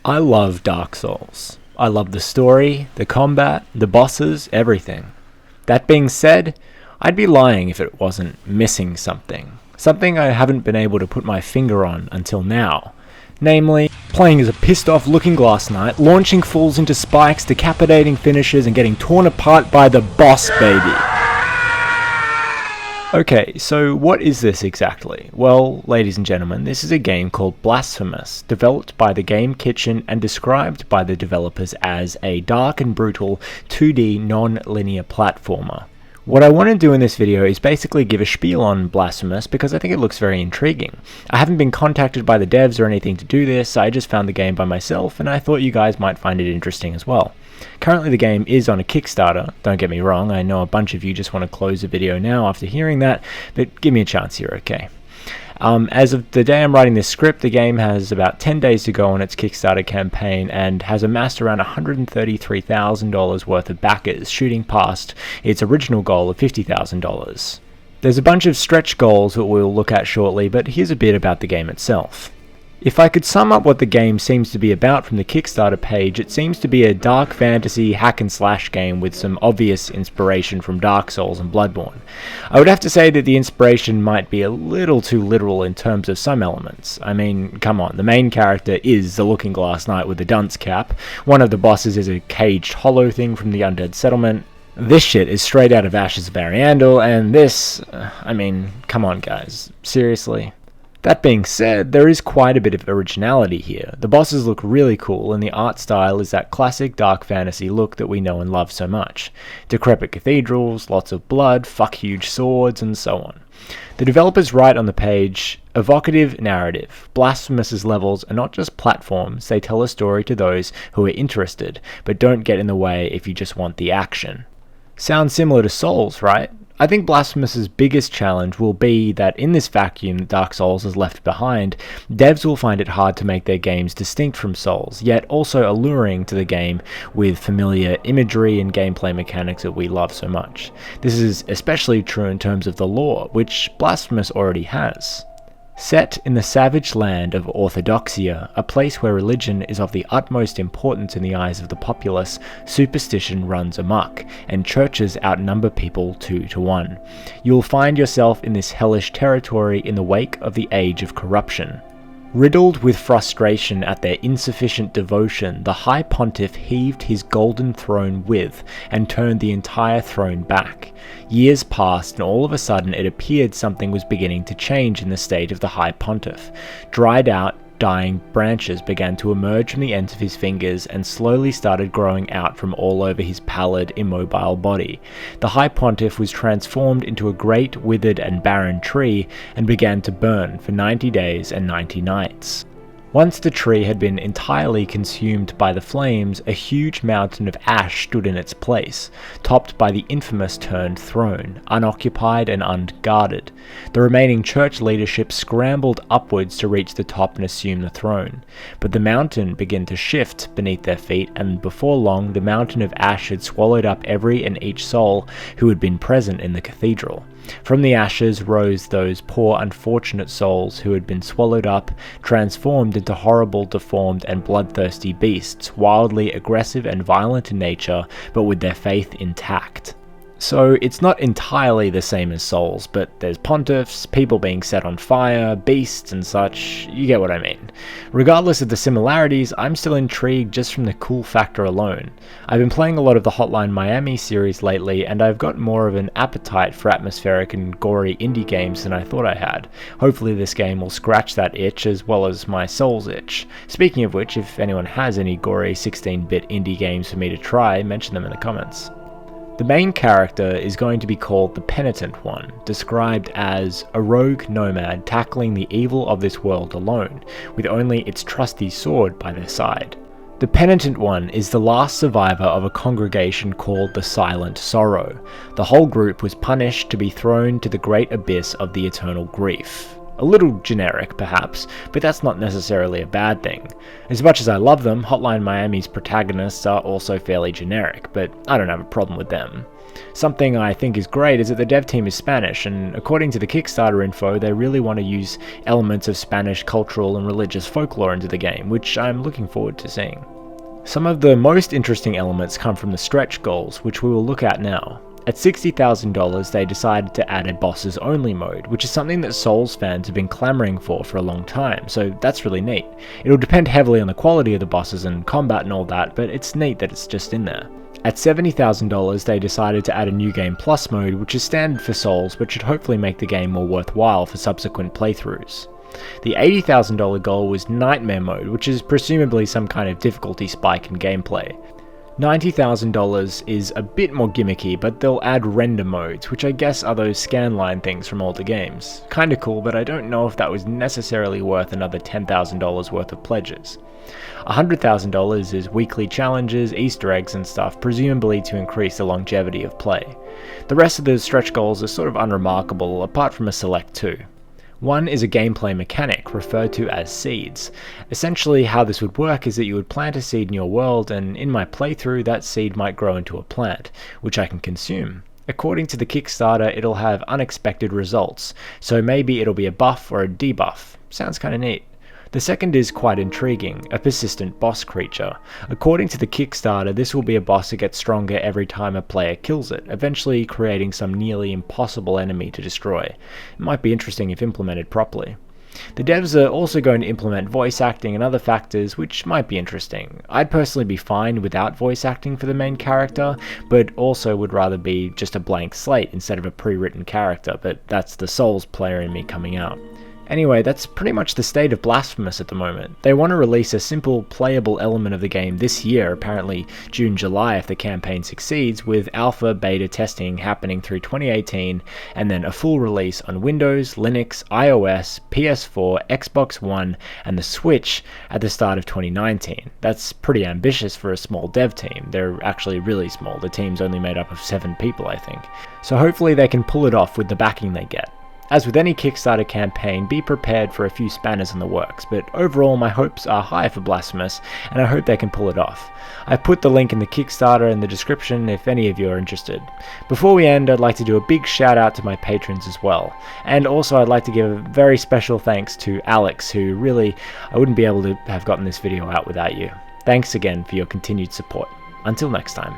I love Dark Souls. I love the story, the combat, the bosses, everything. That being said, I'd be lying if it wasn't missing something. Something I haven't been able to put my finger on until now. Namely, playing as a pissed off Looking Glass Knight, launching fools into spikes, decapitating finishes, and getting torn apart by the boss baby. Okay, so what is this exactly? Well, ladies and gentlemen, this is a game called Blasphemous, developed by the Game Kitchen and described by the developers as a dark and brutal 2D non-linear platformer. What I want to do in this video is basically give a spiel on Blasphemous because I think it looks very intriguing. I haven't been contacted by the devs or anything to do this, I just found the game by myself and I thought you guys might find it interesting as well. Currently the game is on a Kickstarter, don't get me wrong, I know a bunch of you just want to close the video now after hearing that, but give me a chance here, okay? As of the day I'm writing this script, the game has about 10 days to go on its Kickstarter campaign and has amassed around $133,000 worth of backers, shooting past its original goal of $50,000. There's a bunch of stretch goals that we'll look at shortly, but here's a bit about the game itself. If I could sum up what the game seems to be about from the Kickstarter page, it seems to be a dark fantasy hack and slash game with some obvious inspiration from Dark Souls and Bloodborne. I would have to say that the inspiration might be a little too literal in terms of some elements. I mean, come on, the main character is the Looking Glass Knight with the dunce cap, one of the bosses is a caged hollow thing from the Undead Settlement. This shit is straight out of Ashes of Ariandel, and this, I mean, come on guys, seriously? That being said, there is quite a bit of originality here. The bosses look really cool and the art style is that classic dark fantasy look that we know and love so much. Decrepit cathedrals, lots of blood, fuck huge swords, and so on. The developers write on the page, Evocative Narrative. Blasphemous' levels are not just platforms, they tell a story to those who are interested, but don't get in the way if you just want the action. Sounds similar to Souls, right? I think Blasphemous' biggest challenge will be that in this vacuum that Dark Souls has left behind, devs will find it hard to make their games distinct from Souls, yet also alluring to the game with familiar imagery and gameplay mechanics that we love so much. This is especially true in terms of the lore, which Blasphemous already has. Set in the savage land of Orthodoxia, a place where religion is of the utmost importance in the eyes of the populace, superstition runs amok, and churches outnumber people 2 to 1. You will find yourself in this hellish territory in the wake of the age of corruption. Riddled with frustration at their insufficient devotion, the High Pontiff heaved his golden throne with and turned the entire throne back. Years passed and all of a sudden it appeared something was beginning to change in the state of the High Pontiff. Dried out, dying branches began to emerge from the ends of his fingers and slowly started growing out from all over his pallid, immobile body. The High Pontiff was transformed into a great, withered and barren tree and began to burn for 90 days and 90 nights. Once the tree had been entirely consumed by the flames, a huge mountain of ash stood in its place, topped by the infamous turned throne, unoccupied and unguarded. The remaining church leadership scrambled upwards to reach the top and assume the throne, but the mountain began to shift beneath their feet, and before long the mountain of ash had swallowed up every and each soul who had been present in the cathedral. From the ashes rose those poor unfortunate souls who had been swallowed up, transformed into horrible, deformed and bloodthirsty beasts, wildly aggressive and violent in nature, but with their faith intact. So it's not entirely the same as Souls, but there's pontiffs, people being set on fire, beasts and such, you get what I mean. Regardless of the similarities, I'm still intrigued just from the cool factor alone. I've been playing a lot of the Hotline Miami series lately, and I've got more of an appetite for atmospheric and gory indie games than I thought I had. Hopefully this game will scratch that itch as well as my Souls itch. Speaking of which, if anyone has any gory 16-bit indie games for me to try, mention them in the comments. The main character is going to be called the Penitent One, described as a rogue nomad tackling the evil of this world alone, with only its trusty sword by their side. The Penitent One is the last survivor of a congregation called the Silent Sorrow. The whole group was punished to be thrown to the great abyss of the eternal grief. A little generic, perhaps, but that's not necessarily a bad thing. As much as I love them, Hotline Miami's protagonists are also fairly generic, but I don't have a problem with them. Something I think is great is that the dev team is Spanish, and according to the Kickstarter info, they really want to use elements of Spanish cultural and religious folklore into the game, which I'm looking forward to seeing. Some of the most interesting elements come from the stretch goals, which we will look at now. At $60,000, they decided to add a bosses only mode, which is something that Souls fans have been clamoring for a long time, so that's really neat. It'll depend heavily on the quality of the bosses and combat and all that, but it's neat that it's just in there. At $70,000, they decided to add a New Game Plus mode, which is standard for Souls, but should hopefully make the game more worthwhile for subsequent playthroughs. The $80,000 goal was Nightmare mode, which is presumably some kind of difficulty spike in gameplay. $90,000 is a bit more gimmicky, but they'll add render modes, which I guess are those scanline things from older games. Kinda cool, but I don't know if that was necessarily worth another $10,000 worth of pledges. $100,000 is weekly challenges, Easter eggs and stuff, presumably to increase the longevity of play. The rest of the stretch goals are sort of unremarkable, apart from a select two. One is a gameplay mechanic, referred to as seeds. Essentially how this would work is that you would plant a seed in your world, and in my playthrough that seed might grow into a plant, which I can consume. According to the Kickstarter, it'll have unexpected results, so maybe it'll be a buff or a debuff. Sounds kinda neat. The second is quite intriguing, a persistent boss creature. According to the Kickstarter, this will be a boss that gets stronger every time a player kills it, eventually creating some nearly impossible enemy to destroy. It might be interesting if implemented properly. The devs are also going to implement voice acting and other factors which might be interesting. I'd personally be fine without voice acting for the main character, but also would rather be just a blank slate instead of a pre-written character, but that's the Souls player in me coming out. Anyway, that's pretty much the state of Blasphemous at the moment. They want to release a simple playable element of the game this year, apparently June-July if the campaign succeeds, with alpha beta testing happening through 2018, and then a full release on Windows, Linux, iOS, PS4, Xbox One, and the Switch at the start of 2019. That's pretty ambitious for a small dev team. They're actually really small. The team's only made up of 7 people, I think. So hopefully they can pull it off with the backing they get. As with any Kickstarter campaign, be prepared for a few spanners in the works, but overall my hopes are high for Blasphemous, and I hope they can pull it off. I've put the link in the Kickstarter in the description if any of you are interested. Before we end, I'd like to do a big shout out to my patrons as well, and also I'd like to give a very special thanks to Alex, who really, I wouldn't be able to have gotten this video out without you. Thanks again for your continued support. Until next time.